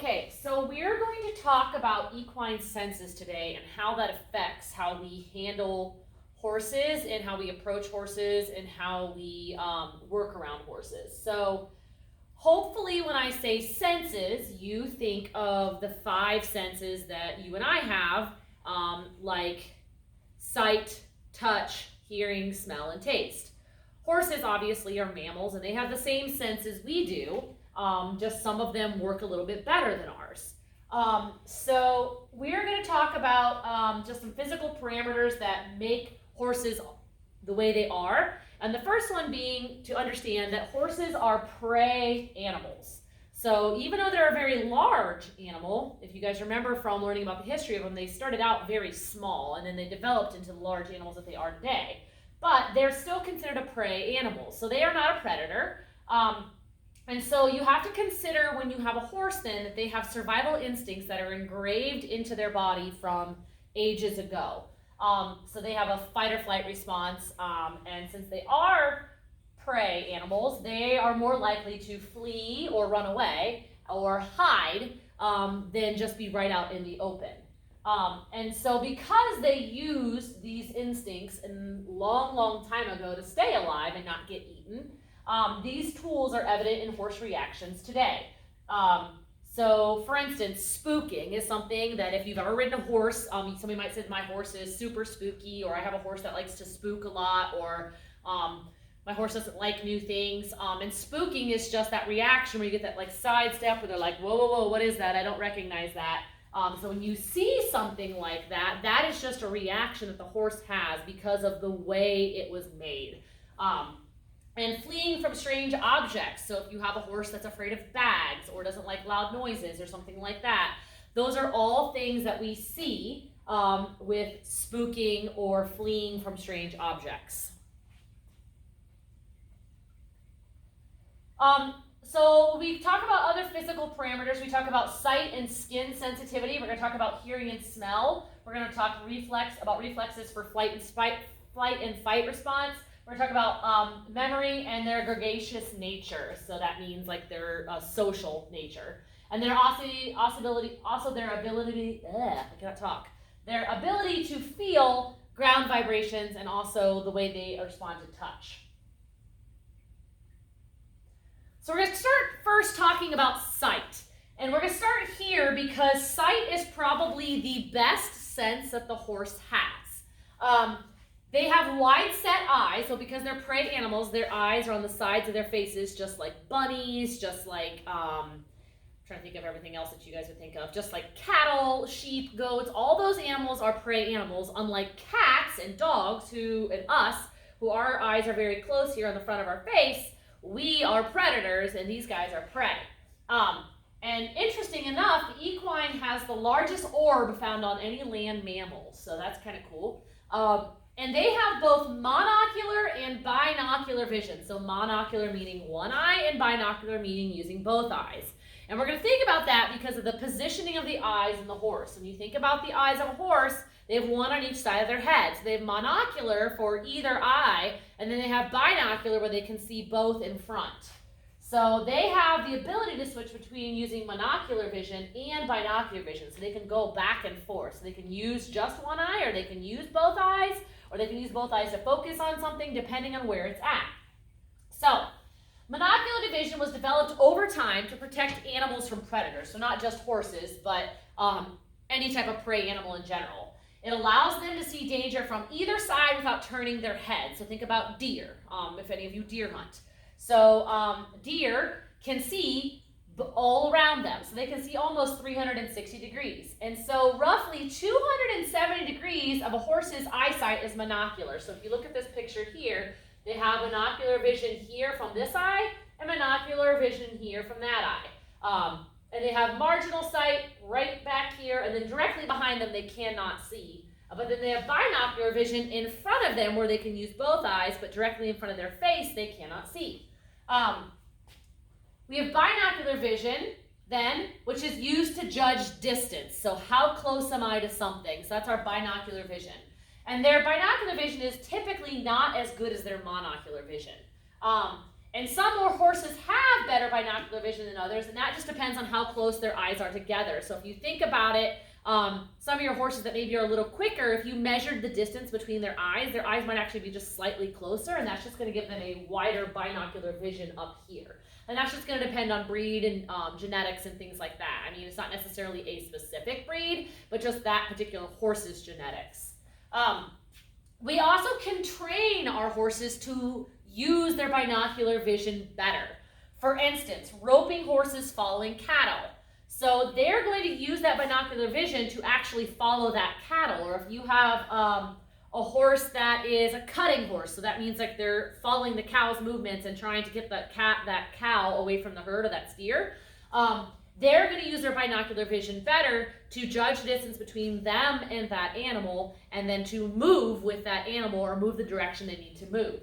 Okay, so we're going to talk about equine senses today and how that affects how we handle horses and how we approach horses and how we work around horses. So hopefully when I say senses, you think of the 5 senses that you and I have, like sight, touch, hearing, smell, and taste. Horses obviously are mammals and they have the same senses we do. Just some of them work a little bit better than ours. So we're going to talk about just some physical parameters that make horses the way they are. And the first one being to understand that horses are prey animals. So even though they're a very large animal, if you guys remember from learning about the history of them, they started out very small and then they developed into the large animals that they are today. But they're still considered a prey animal. So they are not a predator. And so you have to consider when you have a horse then that they have survival instincts that are engraved into their body from ages ago. So they have a fight or flight response, and since they are prey animals, they are more likely to flee or run away or hide than just be right out in the open. And so because they used these instincts a long time ago to stay alive and not get eaten, these tools are evident in horse reactions today. So for instance, spooking is something that if you've ever ridden a horse, somebody might say my horse is super spooky, or I have a horse that likes to spook a lot, or my horse doesn't like new things. And spooking is just that reaction where you get that like side step where they're like, whoa, what is that? I don't recognize that. So when you see something like that, that is just a reaction that the horse has because of the way it was made. And fleeing from strange objects. So if you have a horse that's afraid of bags or doesn't like loud noises or something like that, those are all things that we see with spooking or fleeing from strange objects. So we talk about other physical parameters. We talk about sight and skin sensitivity. We're going to talk about hearing and smell. We're going to talk about reflexes for flight and fight response. We're going to talk about memory and their gregarious nature. So that means like their social nature. And their their ability to feel ground vibrations and also the way they respond to touch. So we're going to start first talking about sight. And we're going to start here because sight is probably the best sense that the horse has. They have wide set eyes, so because they're prey animals, their eyes are on the sides of their faces, just like bunnies, just like, I'm trying to think of everything else that you guys would think of, just like cattle, sheep, goats, all those animals are prey animals, unlike cats and dogs and us, who our eyes are very close here on the front of our face. We are predators and these guys are prey. And interesting enough, the equine has the largest orb found on any land mammal, so that's kind of cool. And they have both monocular and binocular vision. So monocular meaning one eye and binocular meaning using both eyes. And we're going to think about that because of the positioning of the eyes in the horse. When you think about the eyes of a horse, they have one on each side of their head. So they have monocular for either eye, and then they have binocular where they can see both in front. So they have the ability to switch between using monocular vision and binocular vision. So they can go back and forth. So they can use just one eye, or they can use both eyes, or they can use both eyes to focus on something depending on where it's at. So monocular vision was developed over time to protect animals from predators. So not just horses, but any type of prey animal in general. It allows them to see danger from either side without turning their head. So think about deer, if any of you deer hunt. So deer can see all around them. So they can see almost 360 degrees. And so roughly 270 degrees of a horse's eyesight is monocular. So if you look at this picture here, they have monocular vision here from this eye and monocular vision here from that eye. And they have marginal sight right back here, and then directly behind them they cannot see. But then they have binocular vision in front of them where they can use both eyes, but directly in front of their face they cannot see. We have binocular vision then, which is used to judge distance. So how close am I to something? So that's our binocular vision. And their binocular vision is typically not as good as their monocular vision. And some more horses have better binocular vision than others, and that just depends on how close their eyes are together. So if you think about it, some of your horses that maybe are a little quicker, if you measured the distance between their eyes might actually be just slightly closer, and that's just going to give them a wider binocular vision up here. And that's just going to depend on breed and genetics and things like that. I mean, it's not necessarily a specific breed, but just that particular horse's genetics. We also can train our horses to use their binocular vision better. For instance, roping horses following cattle. So they're going to use that binocular vision to actually follow that cattle. Or if you have a horse that is a cutting horse, so that means like they're following the cow's movements and trying to get that cow away from the herd or that steer, they're going to use their binocular vision better to judge the distance between them and that animal, and then to move with that animal or move the direction they need to move.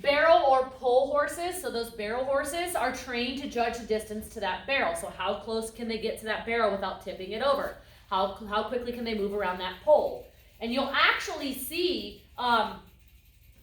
Barrel or pull horses, so those barrel horses are trained to judge the distance to that barrel. So how close can they get to that barrel without tipping it over? How quickly can they move around that pole? And you'll actually see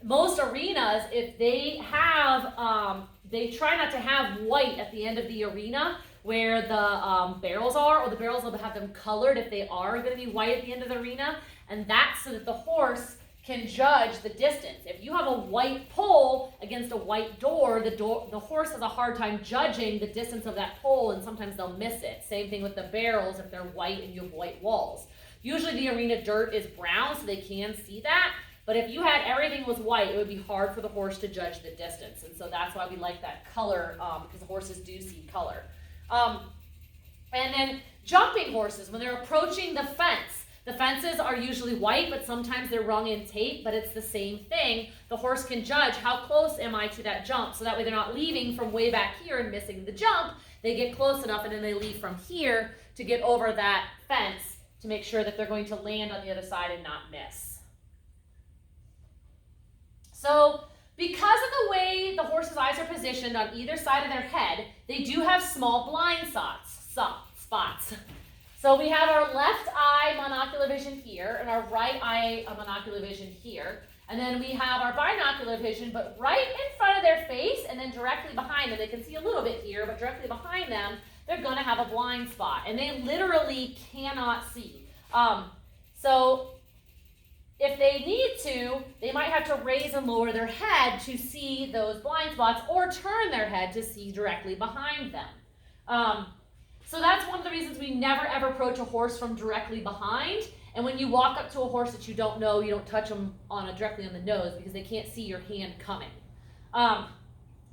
most arenas, if they have, they try not to have white at the end of the arena where the barrels are, or the barrels will have them colored if they are going to be white at the end of the arena, and that's so that the horse can judge the distance. If you have a white pole against a white door, the horse has a hard time judging the distance of that pole, and sometimes they'll miss it. Same thing with the barrels if they're white and you have white walls. Usually the arena dirt is brown, so they can see that, but if you had everything was white, it would be hard for the horse to judge the distance, and so that's why we like that color, because the horses do see color. And then jumping horses, when they're approaching the fence, the fences are usually white, but sometimes they're rung in tape, but it's the same thing. The horse can judge how close am I to that jump, so that way they're not leaving from way back here and missing the jump. They get close enough and then they leave from here to get over that fence to make sure that they're going to land on the other side and not miss. So because of the way the horse's eyes are positioned on either side of their head, they do have small blind spots. So we have our left eye monocular vision here and our right eye monocular vision here. And then we have our binocular vision, but right in front of their face and then directly behind them, they can see a little bit here, but directly behind them, they're going to have a blind spot. And they literally cannot see. So if they need to, they might have to raise and lower their head to see those blind spots, or turn their head to see directly behind them. So that's one of the reasons we never ever approach a horse from directly behind. And when you walk up to a horse that you don't know, you don't touch them directly on the nose because they can't see your hand coming.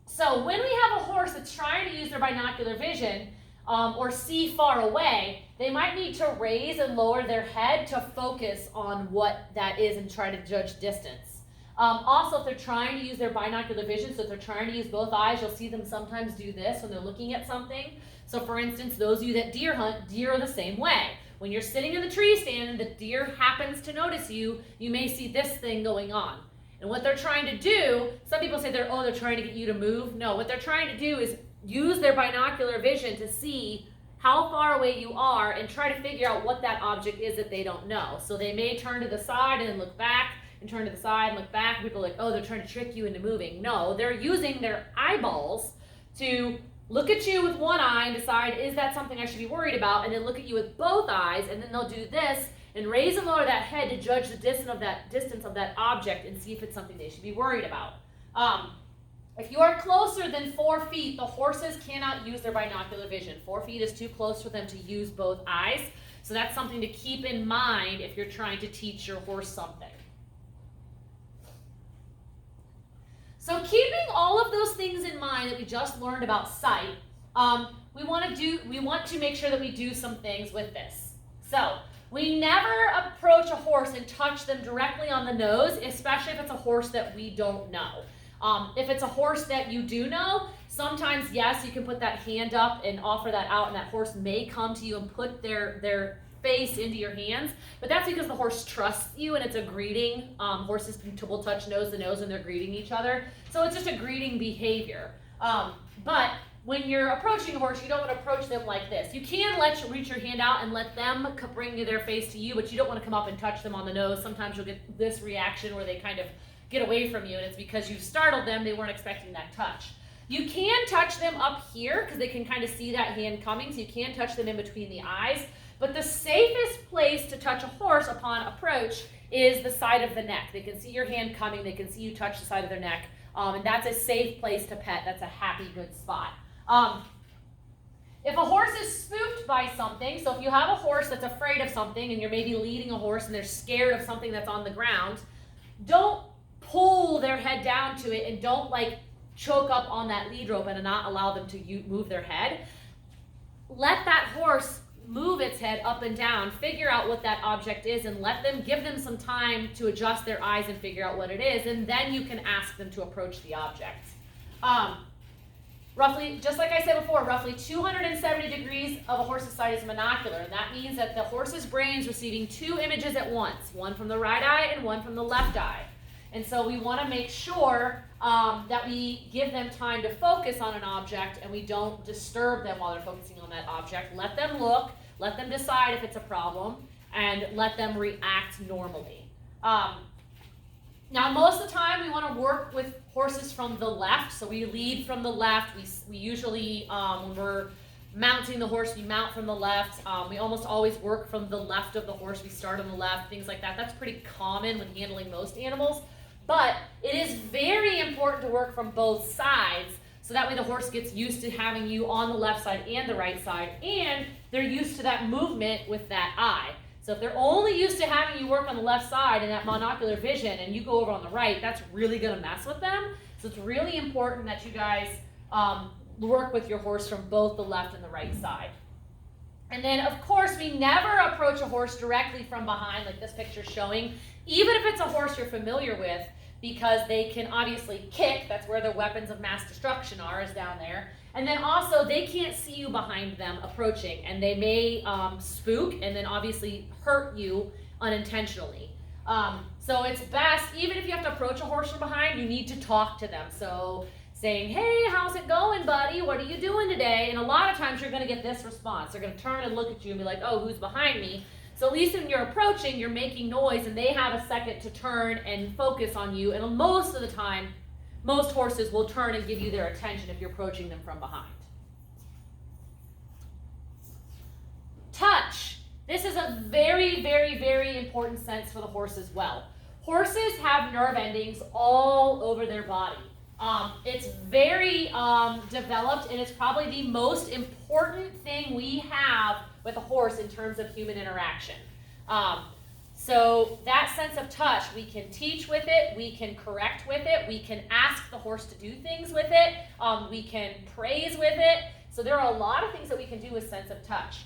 So when we have a horse that's trying to use their binocular vision or see far away, they might need to raise and lower their head to focus on what that is and try to judge distance. Also, if they're trying to use their binocular vision, so if they're trying to use both eyes, you'll see them sometimes do this when they're looking at something. So for instance, those of you that deer hunt, deer are the same way. When you're sitting in the tree stand and the deer happens to notice you, you may see this thing going on. And what they're trying to do, some people say they're trying to get you to move. No, what they're trying to do is use their binocular vision to see how far away you are and try to figure out what that object is that they don't know. So they may turn to the side and then look back and turn to the side and look back. People are like, oh, they're trying to trick you into moving. No, they're using their eyeballs to look at you with one eye and decide, is that something I should be worried about? And then look at you with both eyes, and then they'll do this and raise and lower that head to judge the distance of that object and see if it's something they should be worried about. If you are closer than 4 feet, the horses cannot use their binocular vision. 4 feet is too close for them to use both eyes. So that's something to keep in mind if you're trying to teach your horse something. So keeping all of those things in mind that we just learned about sight, we want to make sure that we do some things with this. So we never approach a horse and touch them directly on the nose, especially if it's a horse that we don't know. If it's a horse that you do know, sometimes, yes, you can put that hand up and offer that out, and that horse may come to you and put their face into your hands, but that's because the horse trusts you and it's a greeting. Horses will touch nose to nose when they're greeting each other, so it's just a greeting behavior. But when you're approaching a horse, you don't want to approach them like this. You can reach your hand out and let them bring their face to you, but you don't want to come up and touch them on the nose. Sometimes you'll get this reaction where they kind of get away from you, and it's because you startled them, they weren't expecting that touch. You can touch them up here because they can kind of see that hand coming, so you can touch them in between the eyes. But the safest place to touch a horse upon approach is the side of the neck. They can see your hand coming, they can see you touch the side of their neck, and that's a safe place to pet. That's a happy, good spot. If a horse is spooked by something, so if you have a horse that's afraid of something and you're maybe leading a horse and they're scared of something that's on the ground, don't pull their head down to it and don't like choke up on that lead rope and not allow them to move their head. Let that horse move its head up and down, figure out what that object is, and give them some time to adjust their eyes and figure out what it is, and then you can ask them to approach the object. Roughly, just like I said before, roughly 270 degrees of a horse's sight is monocular, and that means that the horse's brain is receiving two images at once, one from the right eye and one from the left eye. And so we want to make sure that we give them time to focus on an object and we don't disturb them while they're focusing on that object. Let them look, let them decide if it's a problem, and let them react normally. Now, most of the time we want to work with horses from the left, so we lead from the left. We usually, when we're mounting the horse, we mount from the left. We almost always work from the left of the horse. We start on the left, things like that. That's pretty common when handling most animals. But it is very important to work from both sides, so that way the horse gets used to having you on the left side and the right side, and they're used to that movement with that eye. So if they're only used to having you work on the left side and that monocular vision and you go over on the right, that's really going to mess with them. So it's really important that you guys work with your horse from both the left and the right side. And then, of course, we never approach a horse directly from behind like this picture's showing, even if it's a horse you're familiar with, because they can obviously kick. That's where the weapons of mass destruction are, is down there. And then also, they can't see you behind them approaching, and they may spook and then obviously hurt you unintentionally. So it's best, even if you have to approach a horse from behind, you need to talk to them. So saying, hey, how's it going, buddy? What are you doing today? And a lot of times you're going to get this response. They're going to turn and look at you and be like, oh, who's behind me? So at least when you're approaching, you're making noise, and they have a second to turn and focus on you. And most of the time, most horses will turn and give you their attention if you're approaching them from behind. Touch. This is a very, very, very important sense for the horse as well. Horses have nerve endings all over their body. It's very developed, and it's probably the most important thing we have with a horse in terms of human interaction. So that sense of touch, we can teach with it, we can correct with it, we can ask the horse to do things with it, we can praise with it. So there are a lot of things that we can do with sense of touch.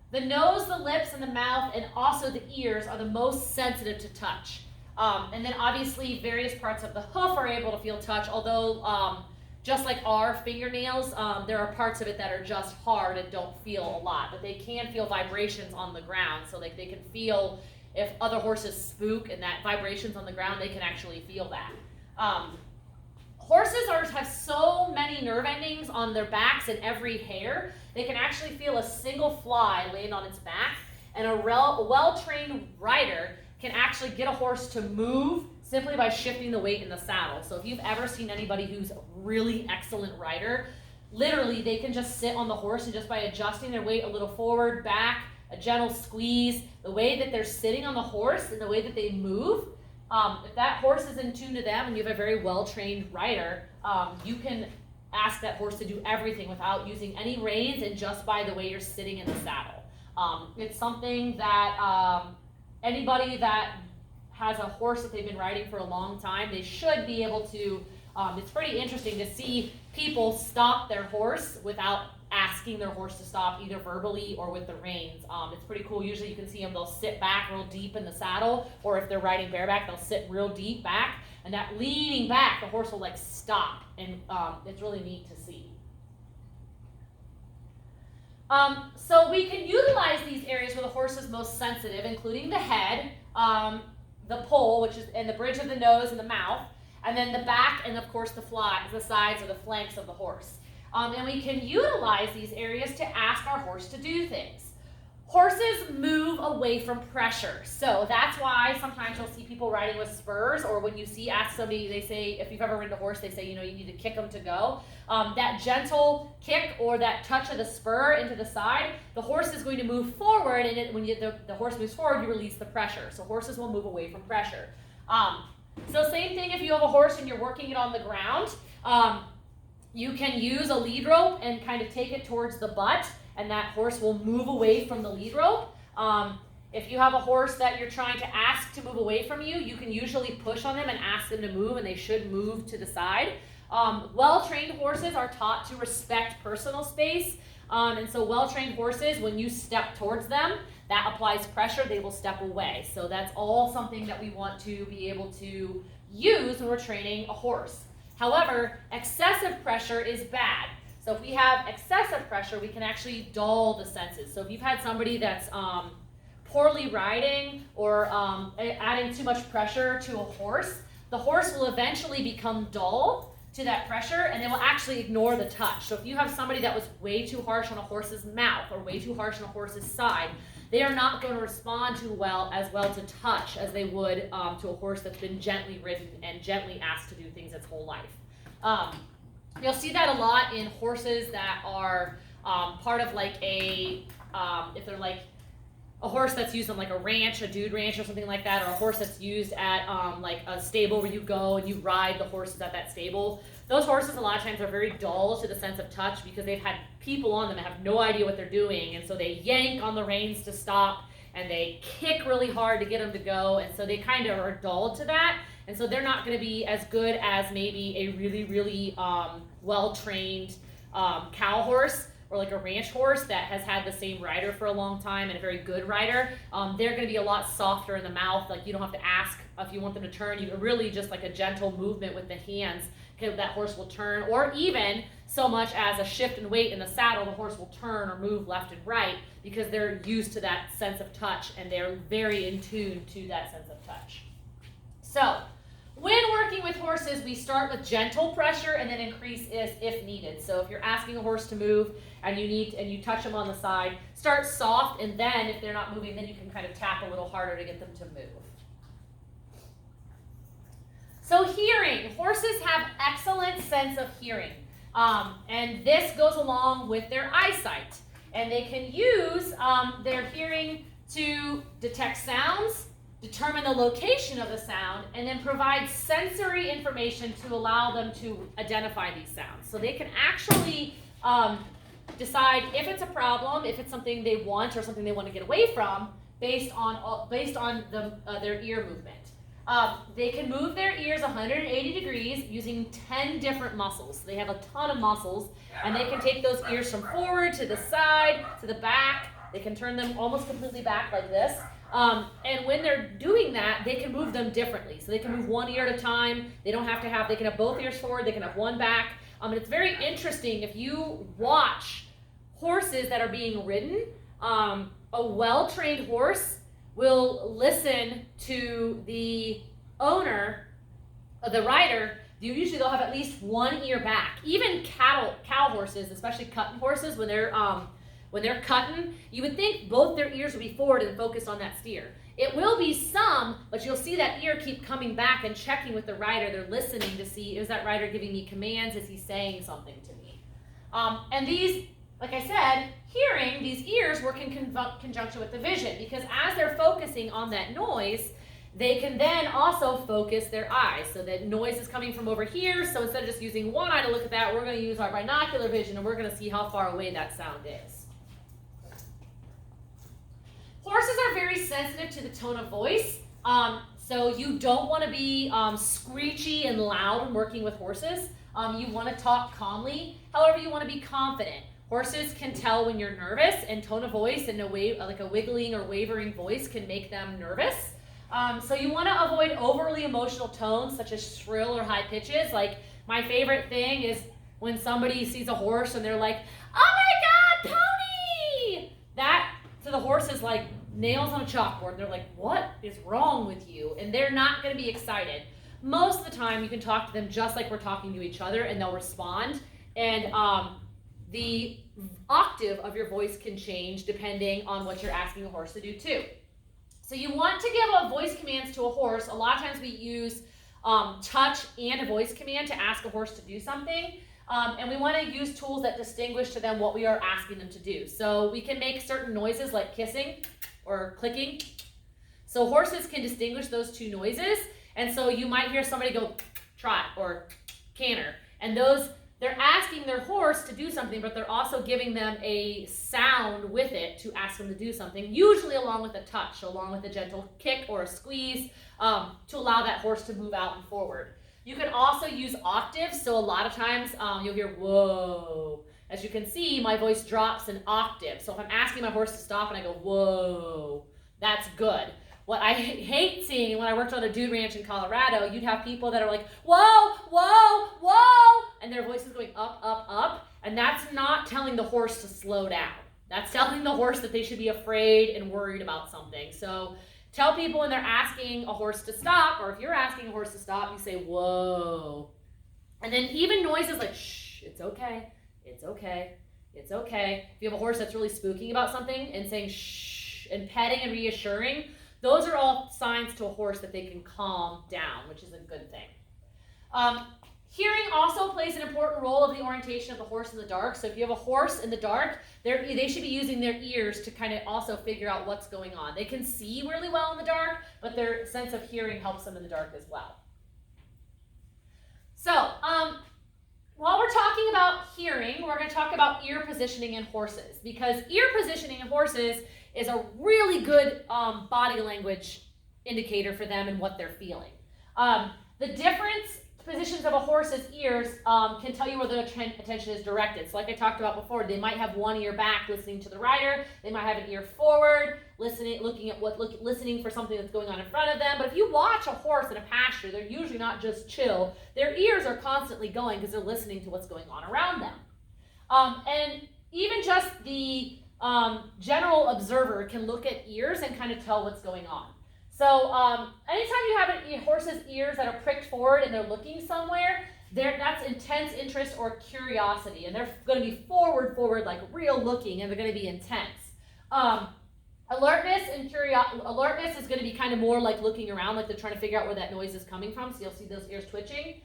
The nose, the lips, and the mouth, and also the ears are the most sensitive to touch. And then obviously various parts of the hoof are able to feel touch, although just like our fingernails, there are parts of it that are just hard and don't feel a lot, but they can feel vibrations on the ground. So like they can feel if other horses spook and that vibrations on the ground, they can actually feel that. Horses have so many nerve endings on their backs and every hair, they can actually feel a single fly land on its back, and a well-trained rider can actually get a horse to move simply by shifting the weight in the saddle. So if you've ever seen anybody who's a really excellent rider, literally they can just sit on the horse, and just by adjusting their weight a little forward, back, a gentle squeeze, the way that they're sitting on the horse and the way that they move, if that horse is in tune to them and you have a very well-trained rider, you can ask that horse to do everything without using any reins and just by the way you're sitting in the saddle. It's something that anybody that has a horse that they've been riding for a long time, they should be able to, it's pretty interesting to see people stop their horse without asking their horse to stop, either verbally or with the reins. It's pretty cool. Usually you can see them, they'll sit back real deep in the saddle, or if they're riding bareback, they'll sit real deep back, and that leaning back, the horse will like stop, and it's really neat to see. So we can utilize these areas where the horse is most sensitive, including the head, the poll, which is and the bridge of the nose and the mouth, and then the back, and of course the sides or the flanks of the horse. And we can utilize these areas to ask our horse to do things. Horses move away from pressure. So that's why sometimes you'll see people riding with spurs, or when you ask somebody, they say, if you've ever ridden a horse, they say, you need to kick them to go. That gentle kick or that touch of the spur into the side, the horse is going to move forward, and when the horse moves forward, you release the pressure. So horses will move away from pressure. So same thing if you have a horse and you're working it on the ground. You can use a lead rope and kind of take it towards the butt, and that horse will move away from the lead rope. If you have a horse that you're trying to ask to move away from you, you can usually push on them and ask them to move, and they should move to the side. Well-trained horses are taught to respect personal space, and so well-trained horses, when you step towards them, that applies pressure, they will step away. So that's all something that we want to be able to use when we're training a horse. However, excessive pressure is bad. So if we have excessive pressure, we can actually dull the senses. So if you've had somebody that's poorly riding or adding too much pressure to a horse, the horse will eventually become dull to that pressure, and they will actually ignore the touch. So if you have somebody that was way too harsh on a horse's mouth or way too harsh on a horse's side, they are not going to respond as well to touch as they would to a horse that's been gently ridden and gently asked to do things its whole life. You'll see that a lot in horses that are part of like if they're like a horse that's used on like a ranch, a dude ranch or something like that, or a horse that's used at like a stable where you go and you ride the horses at that stable. Those horses a lot of times are very dull to the sense of touch because they've had people on them that have no idea what they're doing, and so they yank on the reins to stop and they kick really hard to get them to go, and so they kind of are dulled to that, and so they're not going to be as good as maybe a really, really well-trained cow horse or like a ranch horse that has had the same rider for a long time and a very good rider. They're going to be a lot softer in the mouth. Like you don't have to ask if you want them to turn. You really just like a gentle movement with the hands, that horse will turn, or even so much as a shift in weight in the saddle, the horse will turn or move left and right because they're used to that sense of touch and they're very in tune to that sense of touch. So when working with horses, we start with gentle pressure and then increase if needed. So if you're asking a horse to move and you touch them on the side, start soft, and then if they're not moving, then you can kind of tap a little harder to get them to move. So hearing, horses have excellent sense of hearing, and this goes along with their eyesight, and they can use their hearing to detect sounds, determine the location of the sound, and then provide sensory information to allow them to identify these sounds. So they can actually decide if it's a problem, if it's something they want or something they want to get away from, based on their ear movement. They can move their ears 180 degrees using 10 different muscles. They have a ton of muscles, and they can take those ears from forward to the side, to the back. They can turn them almost completely back like this. And when they're doing that, they can move them differently. So they can move one ear at a time. They can have both ears forward, they can have one back. And it's very interesting if you watch horses that are being ridden. A well-trained horse will listen to the owner, the rider. Usually they'll have at least one ear back. Even cow horses, especially cutting horses, when they're cutting, you would think both their ears would be forward and focused on that steer. It will be some, but you'll see that ear keep coming back and checking with the rider. They're listening to see, is that rider giving me commands? Is he saying something to me? And these, like I said, hearing, these ears work in conjunction with the vision, because as they're focusing on that noise, they can then also focus their eyes. So that noise is coming from over here, so instead of just using one eye to look at that, we're going to use our binocular vision, and we're going to see how far away that sound is. Horses are very sensitive to the tone of voice, so you don't want to be screechy and loud when working with horses. You want to talk calmly. However, you want to be confident. Horses can tell when you're nervous, and tone of voice and like a wiggling or wavering voice can make them nervous. So you want to avoid overly emotional tones such as shrill or high pitches. Like my favorite thing is when somebody sees a horse and they're like, "Oh my God, pony!" That to the horse is like nails on a chalkboard. They're like, "What is wrong with you?" And they're not going to be excited. Most of the time, you can talk to them just like we're talking to each other, and they'll respond. And the octave of your voice can change depending on what you're asking a horse to do too. So you want to give a voice commands to a horse. A lot of times we use touch and a voice command to ask a horse to do something. And we want to use tools that distinguish to them what we are asking them to do. So we can make certain noises like kissing or clicking. So horses can distinguish those two noises. And so you might hear somebody go trot or canter. And those, they're asking their horse to do something, but they're also giving them a sound with it to ask them to do something, usually along with a touch, along with a gentle kick or a squeeze to allow that horse to move out and forward. You can also use octaves, so a lot of times you'll hear whoa. As you can see, my voice drops an octave. So if I'm asking my horse to stop and I go whoa, that's good. What I hate seeing when I worked on a dude ranch in Colorado, you'd have people that are like, whoa, whoa, whoa, and their voice is going up, up, up, and that's not telling the horse to slow down. That's telling the horse that they should be afraid and worried about something. So tell people when they're asking a horse to stop, or if you're asking a horse to stop, you say, whoa. And then even noises like, shh, it's okay, it's okay, it's okay. If you have a horse that's really spooking about something and saying shh and petting and reassuring, those are all signs to a horse that they can calm down, which is a good thing. Hearing also plays an important role of the orientation of the horse in the dark. So if you have a horse in the dark, they should be using their ears to kind of also figure out what's going on. They can see really well in the dark, but their sense of hearing helps them in the dark as well. So while we're talking about hearing, we're going to talk about ear positioning in horses, because ear positioning in horses is a really good body language indicator for them and what they're feeling. The difference positions of a horse's ears can tell you where their attention is directed. So like I talked about before, they might have one ear back listening to the rider. They might have an ear forward, listening for something that's going on in front of them. But if you watch a horse in a pasture, they're usually not just chill. Their ears are constantly going because they're listening to what's going on around them. And even just the general observer can look at ears and kind of tell what's going on. So anytime you have a horse's ears that are pricked forward and they're looking somewhere, that's intense interest or curiosity, and they're going to be forward, like real looking, and they're going to be intense. Alertness is going to be kind of more like looking around, like they're trying to figure out where that noise is coming from, so you'll see those ears twitching.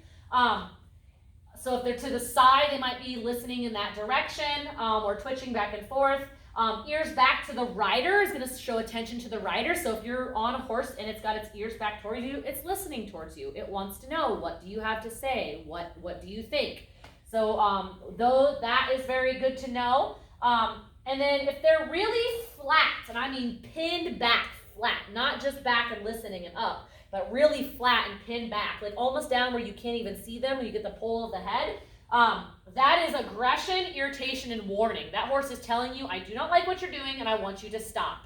So if they're to the side, they might be listening in that direction or twitching back and forth. Ears back to the rider is going to show attention to the rider. So if you're on a horse and it's got its ears back towards you, it's listening towards you. It wants to know, what do you have to say? What do you think? So though that is very good to know. And then if they're really flat, and I mean pinned back flat, not just back and listening and up, but really flat and pinned back, like almost down where you can't even see them when you get the pull of the head. That is aggression, irritation, and warning. That horse is telling you, I do not like what you're doing and I want you to stop.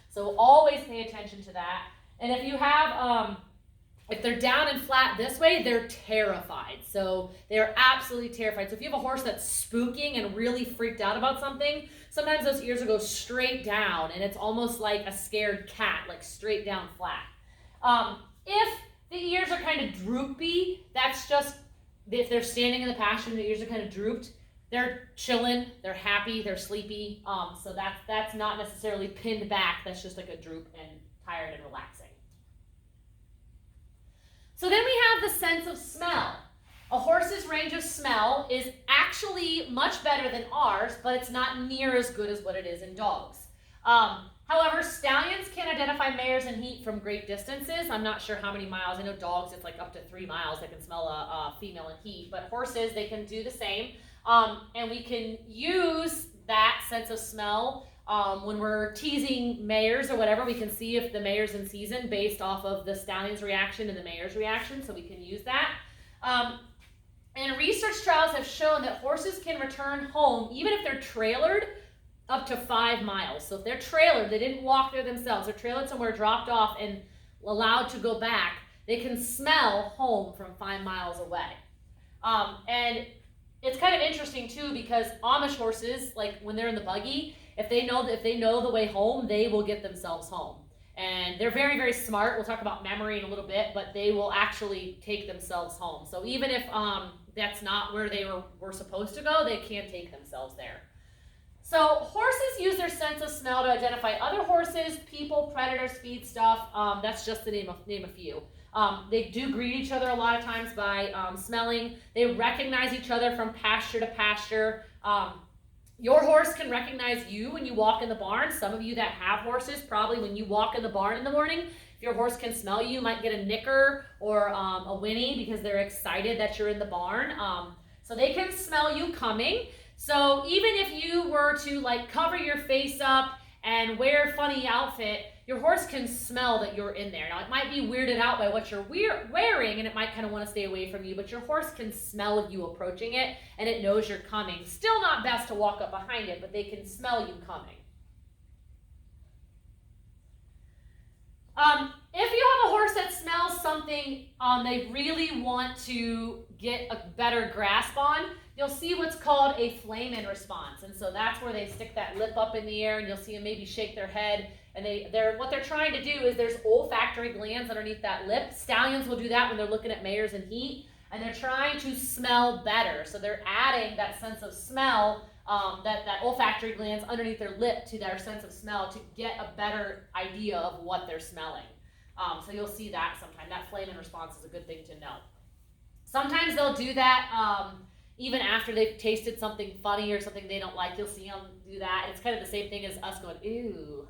So always pay attention to that. And if you have, if they're down and flat this way, they're terrified. So they're absolutely terrified. So if you have a horse that's spooking and really freaked out about something, sometimes those ears will go straight down and it's almost like a scared cat, like straight down flat. If the ears are kind of droopy, that's just, if they're standing in the pasture and the ears are kind of drooped, they're chilling, they're happy, they're sleepy. So that's not necessarily pinned back. That's just like a droop and tired and relaxing. So then we have the sense of smell. A horse's range of smell is actually much better than ours, but it's not near as good as what it is in dogs. However, stallions can identify mares in heat from great distances. I'm not sure how many miles. I know dogs, it's like up to 3 miles. They can smell a female in heat. But horses, they can do the same. And we can use that sense of smell when we're teasing mares or whatever. We can see if the mare's in season based off of the stallion's reaction and the mare's reaction. So we can use that. And research trials have shown that horses can return home, even if they're trailered, up to 5 miles. So if they're trailered, they didn't walk there themselves, they're trailered somewhere, dropped off, and allowed to go back, they can smell home from 5 miles away. And it's kind of interesting too, because Amish horses, like when they're in the buggy, if they know the way home, they will get themselves home. And they're very, very smart. We'll talk about memory in a little bit, but they will actually take themselves home. So even if that's not where they were supposed to go, they can't take themselves there. So horses use their sense of smell to identify other horses, people, predators, feed stuff. That's just to name a few. They do greet each other a lot of times by smelling. They recognize each other from pasture to pasture. Your horse can recognize you when you walk in the barn. Some of you that have horses, probably when you walk in the barn in the morning, if your horse can smell you might get a nicker or a whinny because they're excited that you're in the barn. So they can smell you coming. So even if you were to like cover your face up and wear a funny outfit, your horse can smell that you're in there. Now it might be weirded out by what you're wearing and it might kind of want to stay away from you, but your horse can smell you approaching it and it knows you're coming. Still not best to walk up behind it, but they can smell you coming. If you have a horse that smells something they really want to get a better grasp on, you'll see what's called a flame-in response. And so that's where they stick that lip up in the air and you'll see them maybe shake their head. And what they're trying to do is there's olfactory glands underneath that lip. Stallions will do that when they're looking at mares in heat. And they're trying to smell better. So they're adding that sense of smell, that olfactory glands underneath their lip to their sense of smell to get a better idea of what they're smelling. So you'll see that sometime. That flame-in response is a good thing to know. Sometimes they'll do that even after they've tasted something funny or something they don't like. You'll see them do that. It's kind of the same thing as us going, ew,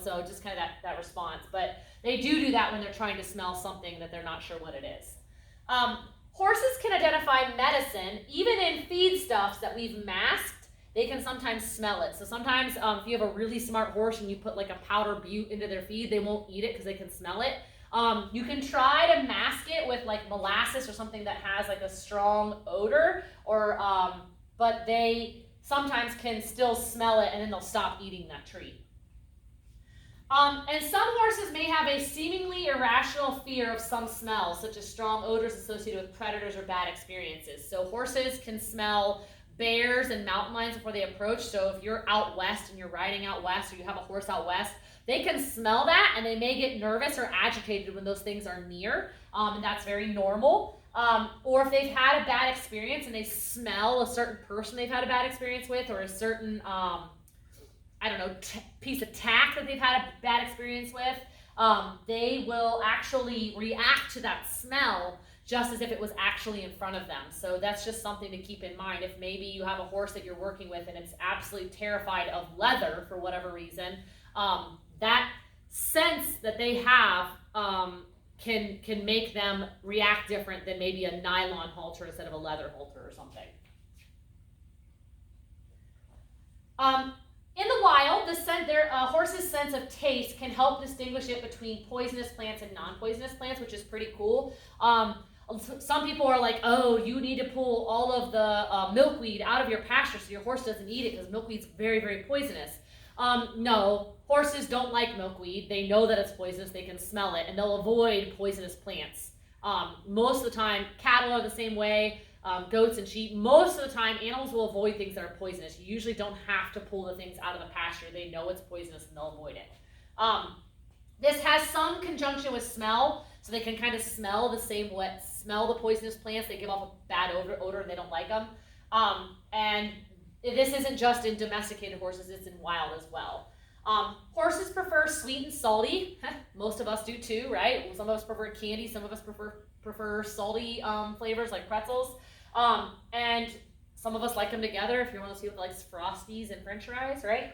so just kind of that response. But they do that when they're trying to smell something that they're not sure what it is. Horses can identify medicine, even in feedstuffs that we've masked. They can sometimes smell it. So sometimes if you have a really smart horse and you put like a powder butte into their feed, they won't eat it because they can smell it. You can try to mask it with like molasses or something that has like a strong odor, but they sometimes can still smell it and then they'll stop eating that treat. And some horses may have a seemingly irrational fear of some smells, such as strong odors associated with predators or bad experiences. So horses can smell bears and mountain lions before they approach. So if you're out west and you're riding out west or you have a horse out west, they can smell that and they may get nervous or agitated when those things are near, and that's very normal. Or if they've had a bad experience and they smell a certain person they've had a bad experience with, or a certain piece of tack that they've had a bad experience with, they will actually react to that smell just as if it was actually in front of them. So that's just something to keep in mind. If maybe you have a horse that you're working with and it's absolutely terrified of leather for whatever reason, that sense that they have can make them react different than maybe a nylon halter instead of a leather halter or something. In the wild, horse's sense of taste can help distinguish it between poisonous plants and non-poisonous plants, which is pretty cool. Some people are like, oh, you need to pull all of the milkweed out of your pasture so your horse doesn't eat it because milkweed's very, very poisonous. No, horses don't like milkweed. They know that it's poisonous. They can smell it, and they'll avoid poisonous plants. Most of the time, cattle are the same way. Goats and sheep, most of the time animals will avoid things that are poisonous. You usually don't have to pull the things out of the pasture. They know it's poisonous and they'll avoid it. This has some conjunction with smell, so they can kind of smell the poisonous plants. They give off a bad odor and they don't like them. And this isn't just in domesticated horses, it's in wild as well. Horses prefer sweet and salty. Most of us do too, right? Some of us prefer candy, some of us prefer salty flavors like pretzels. And some of us like them together if you want to see what like Frosties and French fries, right?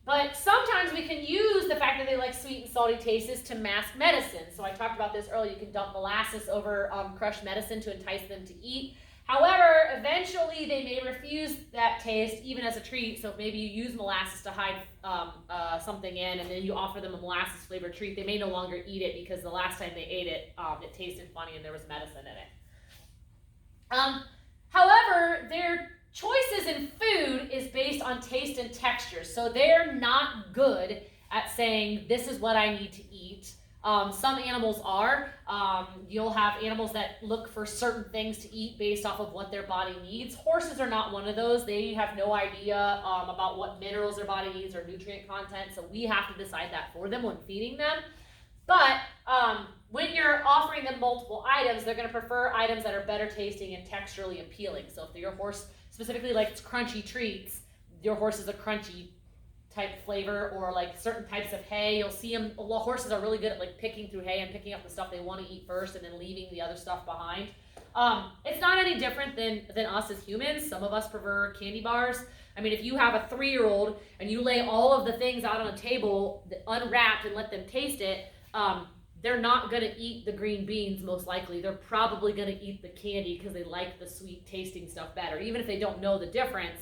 But sometimes we can use the fact that they like sweet and salty tastes to mask medicine. So I talked about this earlier. You can dump molasses over crushed medicine to entice them to eat. However, eventually they may refuse that taste even as a treat. So if maybe you use molasses to hide something in and then you offer them a molasses flavored treat, they may no longer eat it because the last time they ate it, it tasted funny and there was medicine in it. However, their choices in food is based on taste and texture. So they're not good at saying, this is what I need to eat. Some animals are. You'll have animals that look for certain things to eat based off of what their body needs. Horses are not one of those. They have no idea about what minerals their body needs or nutrient content, so we have to decide that for them when feeding them. But when you're offering them multiple items, they're going to prefer items that are better tasting and texturally appealing. So if your horse specifically likes crunchy treats, your horse is a crunchy type flavor, or like certain types of hay. You'll see them, horses are really good at like picking through hay and picking up the stuff they want to eat first and then leaving the other stuff behind. It's not any different than us as humans. Some of us prefer candy bars. I mean, if you have a 3-year-old and you lay all of the things out on a table unwrapped and let them taste it, they're not going to eat the green beans most likely. They're probably going to eat the candy because they like the sweet tasting stuff better. Even if they don't know the difference,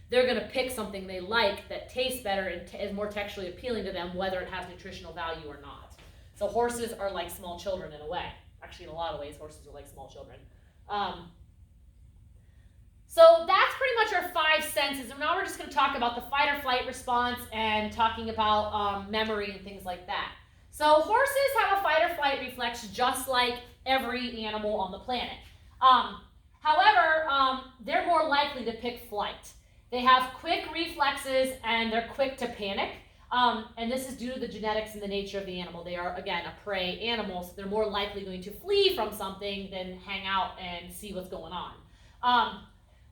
they're going to pick something they like that tastes better and is more texturally appealing to them, whether it has nutritional value or not. So horses are like small children in a way. Actually, in a lot of ways, horses are like small children. So that's pretty much our 5 senses. And now we're just going to talk about the fight or flight response and talking about memory and things like that. So horses have a fight or flight reflex just like every animal on the planet. However, they're more likely to pick flight. They have quick reflexes and they're quick to panic. And this is due to the genetics and the nature of the animal. They are, again, a prey animal, so they're more likely going to flee from something than hang out and see what's going on.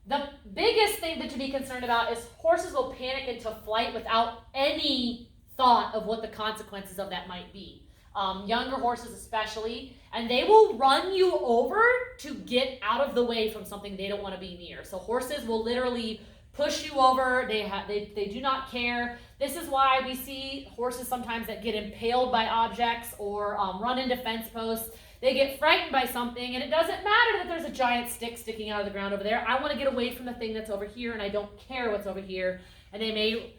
The biggest thing to be concerned about is horses will panic into flight without any thought of what the consequences of that might be. Younger horses especially, and they will run you over to get out of the way from something they don't want to be near. So horses will literally push you over. They do not care. This is why we see horses sometimes that get impaled by objects or run into fence posts. They get frightened by something, and it doesn't matter that there's a giant stick sticking out of the ground over there. I want to get away from the thing that's over here, and I don't care what's over here. And they may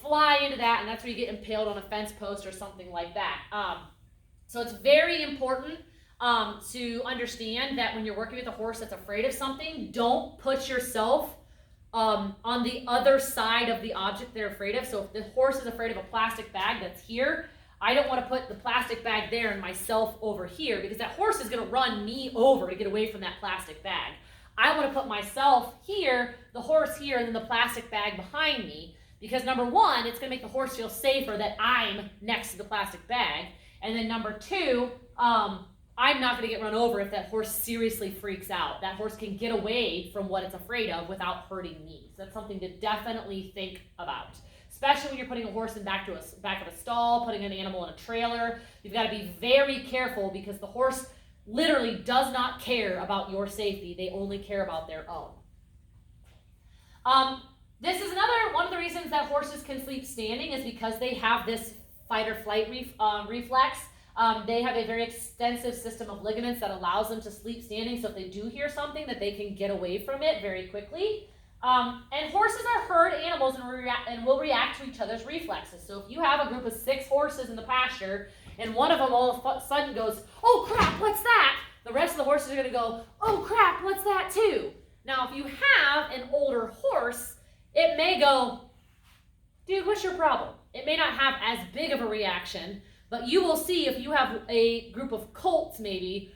fly into that, and that's where you get impaled on a fence post or something like that. So it's very important to understand that when you're working with a horse that's afraid of something, don't put yourself on the other side of the object they're afraid of. So if the horse is afraid of a plastic bag that's here, I don't want to put the plastic bag there and myself over here, because that horse is going to run me over to get away from that plastic bag. I want to put myself here, the horse here, and then the plastic bag behind me, because number one, it's going to make the horse feel safer that I'm next to the plastic bag. And then number two, I'm not going to get run over if that horse seriously freaks out. That horse can get away from what it's afraid of without hurting me. So that's something to definitely think about. Especially when you're putting a horse in back of a stall, putting an animal in a trailer. You've got to be very careful, because the horse literally does not care about your safety. They only care about their own. This is another one of the reasons that horses can sleep standing, is because they have this fight or flight reflex. They have a very extensive system of ligaments that allows them to sleep standing, so if they do hear something, that they can get away from it very quickly. And horses are herd animals and will react to each other's reflexes. So if you have a group of 6 horses in the pasture, and one of them all of a sudden goes, "Oh crap, what's that?" The rest of the horses are going to go, "Oh crap, what's that too?" Now if you have an older horse, it may go, "Dude, what's your problem?" It may not have as big of a reaction, but you will see if you have a group of colts maybe,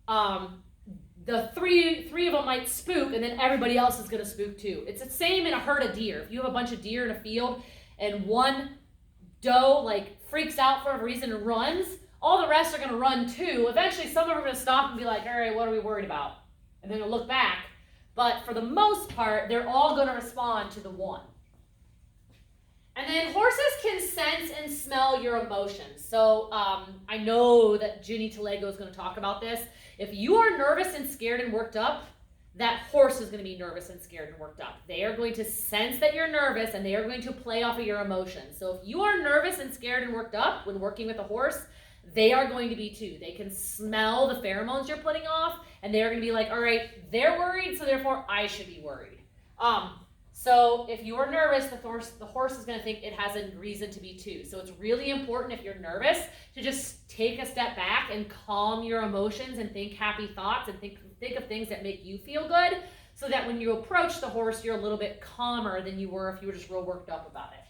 the three of them might spook, and then everybody else is going to spook too. It's the same in a herd of deer. If you have a bunch of deer in a field and one doe like freaks out for a reason and runs, all the rest are going to run too. Eventually some of them are going to stop and be like, "All right, what are we worried about?" And then they'll look back. But for the most part, they're all going to respond to the one. And then horses can sense and smell your emotions. So I know that Ginny Talego is going to talk about this. If you are nervous and scared and worked up, that horse is going to be nervous and scared and worked up. They are going to sense that you're nervous, and they are going to play off of your emotions. So if you are nervous and scared and worked up when working with a horse, they are going to be too. They can smell the pheromones you're putting off, and they're going to be like, "All right, they're worried, so therefore I should be worried." So if you are nervous, the horse is going to think it has a reason to be too. So it's really important, if you're nervous, to just take a step back and calm your emotions and think happy thoughts and think of things that make you feel good, so that when you approach the horse, you're a little bit calmer than you were if you were just real worked up about it.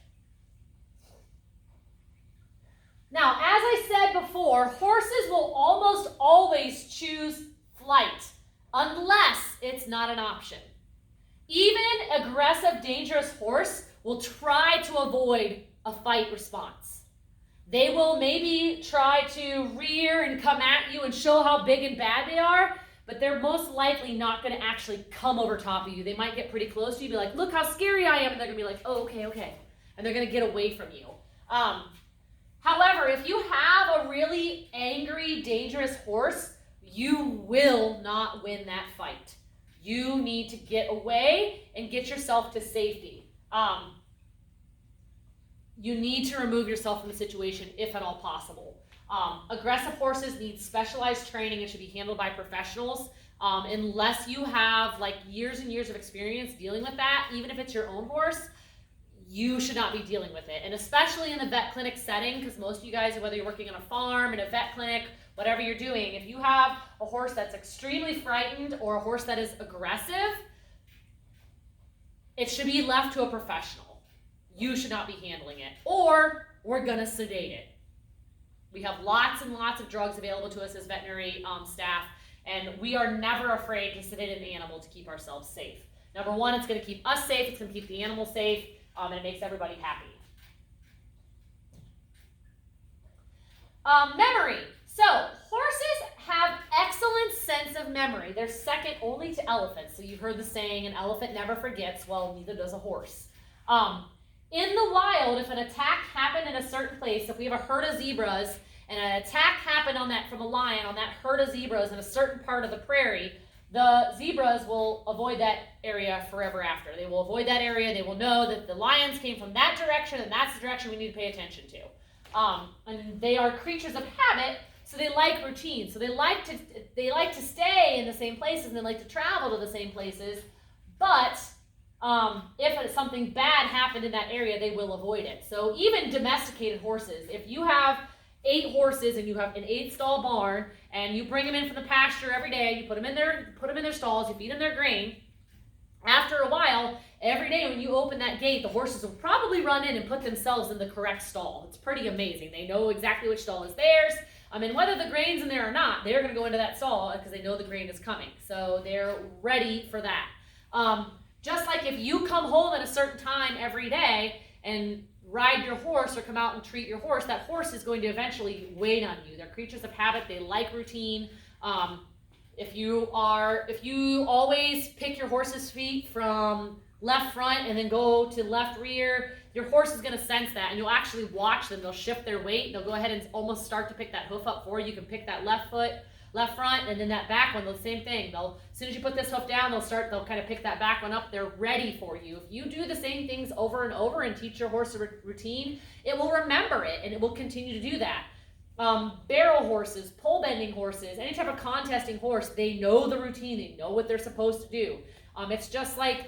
Now, as I said before, horses will almost always choose flight unless it's not an option. Even an aggressive, dangerous horse will try to avoid a fight response. They will maybe try to rear and come at you and show how big and bad they are, but they're most likely not going to actually come over top of you. They might get pretty close to you, be like, look how scary I am, and they're going to be like, oh, okay, okay, and they're going to get away from you. However, if you have a really angry, dangerous horse, you will not win that fight. You need to get away and get yourself to safety. You need to remove yourself from the situation if at all possible. Aggressive horses need specialized training and should be handled by professionals. Unless you have like years and years of experience dealing with that, even if it's your own horse, you should not be dealing with it. And especially in the vet clinic setting, because most of you guys, whether you're working on a farm, in a vet clinic, whatever you're doing, if you have a horse that's extremely frightened or a horse that is aggressive, it should be left to a professional. You should not be handling it, or we're gonna sedate it. We have lots and lots of drugs available to us as veterinary staff, and we are never afraid to sedate an animal to keep ourselves safe. Number one, it's gonna keep us safe, it's gonna keep the animal safe, and it makes everybody happy. Memory. So, horses have excellent sense of memory. They're second only to elephants. So you've heard the saying, an elephant never forgets. Well, neither does a horse. In the wild, if an attack happened in a certain place, if we have a herd of zebras, and an attack happened from a lion on that herd of zebras in a certain part of the prairie, the zebras will avoid that area forever after. They will avoid that area. They will know that the lions came from that direction, and that's the direction we need to pay attention to. And they are creatures of habit, so they like routine. So they like to stay in the same places, and they like to travel to the same places. But if something bad happened in that area, they will avoid it. So even domesticated horses, if you have 8 horses and you have an 8-stall barn, and you bring them in from the pasture every day, you put them in their stalls, you feed them their grain. After a while, every day when you open that gate, the horses will probably run in and put themselves in the correct stall. It's pretty amazing. They know exactly which stall is theirs. Whether the grain's in there or not, they're going to go into that stall because they know the grain is coming. So they're ready for that. Just like if you come home at a certain time every day and ride your horse or come out and treat your horse, that horse is going to eventually wait on you. They're creatures of habit. They like routine. If you always pick your horse's feet from left front and then go to left rear, your horse is going to sense that, and you'll actually watch them. They'll shift their weight. They'll go ahead and almost start to pick that hoof up for you. You can pick that left foot, left front, and then that back one, the same thing. As soon as you put this hoof down, they'll kind of pick that back one up. They're ready for you. If you do the same things over and over and teach your horse a routine, it will remember it, and it will continue to do that. Barrel horses, pole bending horses, any type of contesting horse, they know the routine. They know what they're supposed to do. It's just like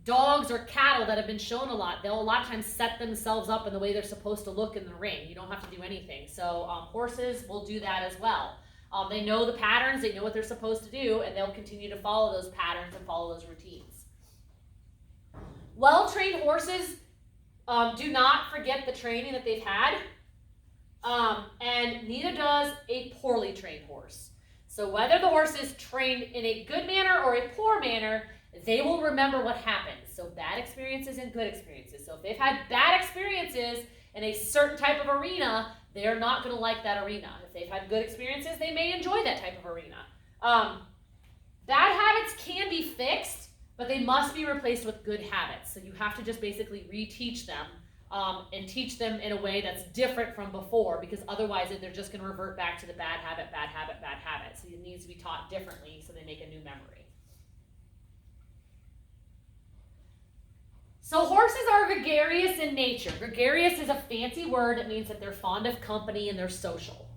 dogs or cattle that have been shown a lot. They'll a lot of times set themselves up in the way they're supposed to look in the ring. You don't have to do anything. So horses will do that as well. They know the patterns, they know what they're supposed to do, and they'll continue to follow those patterns and follow those routines. Well-trained horses do not forget the training that they've had, and neither does a poorly trained horse. So whether the horse is trained in a good manner or a poor manner, they will remember what happened. So bad experiences and good experiences. So if they've had bad experiences in a certain type of arena, they're not going to like that arena. If they've had good experiences, they may enjoy that type of arena. Bad habits can be fixed, but they must be replaced with good habits. So you have to just basically reteach them and teach them in a way that's different from before, because otherwise they're just going to revert back to the bad habit, bad habit, bad habit. So it needs to be taught differently so they make a new memory. So horses are gregarious in nature. Gregarious is a fancy word. It means that they're fond of company and they're social.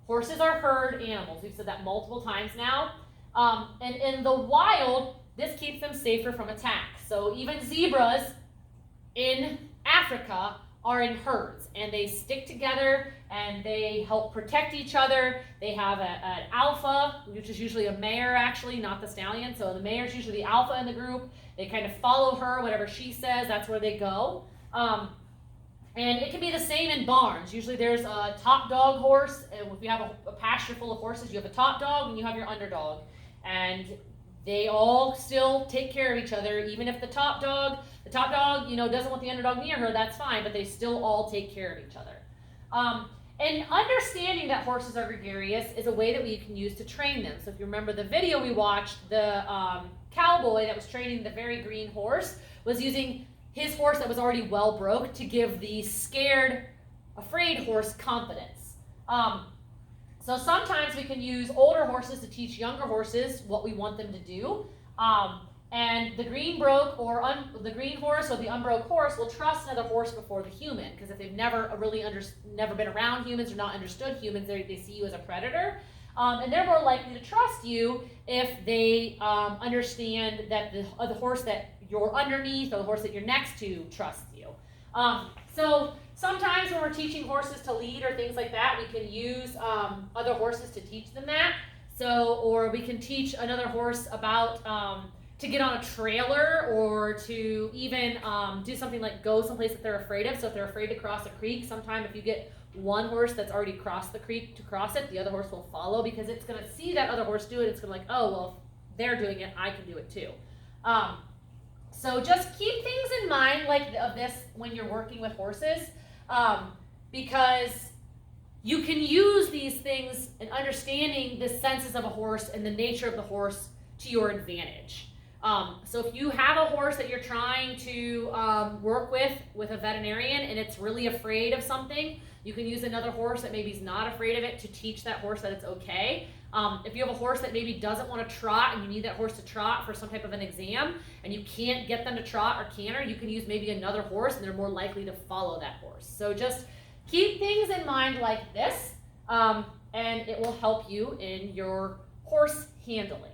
Horses are herd animals. We've said that multiple times now. And in the wild, this keeps them safer from attack. So even zebras in Africa are in herds, and they stick together and they help protect each other. They have an alpha, which is usually a mare actually, not the stallion. So the mare is usually the alpha in the group. They kind of follow her, whatever she says, that's where they go. And it can be the same in barns. Usually there's a top dog horse. If you have a pasture full of horses, you have a top dog and you have your underdog. And they all still take care of each other. Even if the top dog, doesn't want the underdog near her, that's fine, but they still all take care of each other. And understanding that horses are gregarious is a way that we can use to train them. So if you remember the video we watched, the cowboy that was training the very green horse was using his horse that was already well broke to give the scared, afraid horse confidence. So sometimes we can use older horses to teach younger horses what we want them to do. And the green broke or the green horse or the unbroke horse will trust another horse before the human, because if they've never been around humans or not understood humans, they see you as a predator. And they're more likely to trust you if they understand that the horse that you're underneath or the horse that you're next to trusts you. So sometimes when we're teaching horses to lead or things like that, we can use other horses to teach them that. Or we can teach another horse about to get on a trailer, or to even do something like go someplace that they're afraid of. So if they're afraid to cross a creek, sometimes if you get one horse that's already crossed the creek to cross it, the other horse will follow, because it's going to see that other horse do it. It's going to oh, well, if they're doing it, I can do it too. So just keep things in mind like of this when you're working with horses, because you can use these things in understanding the senses of a horse and the nature of the horse to your advantage. So if you have a horse that you're trying to work with a veterinarian and it's really afraid of something, you can use another horse that maybe is not afraid of it to teach that horse that it's okay. If you have a horse that maybe doesn't want to trot and you need that horse to trot for some type of an exam and you can't get them to trot or canter, you can use maybe another horse and they're more likely to follow that horse. So just keep things in mind like this, and it will help you in your horse handling.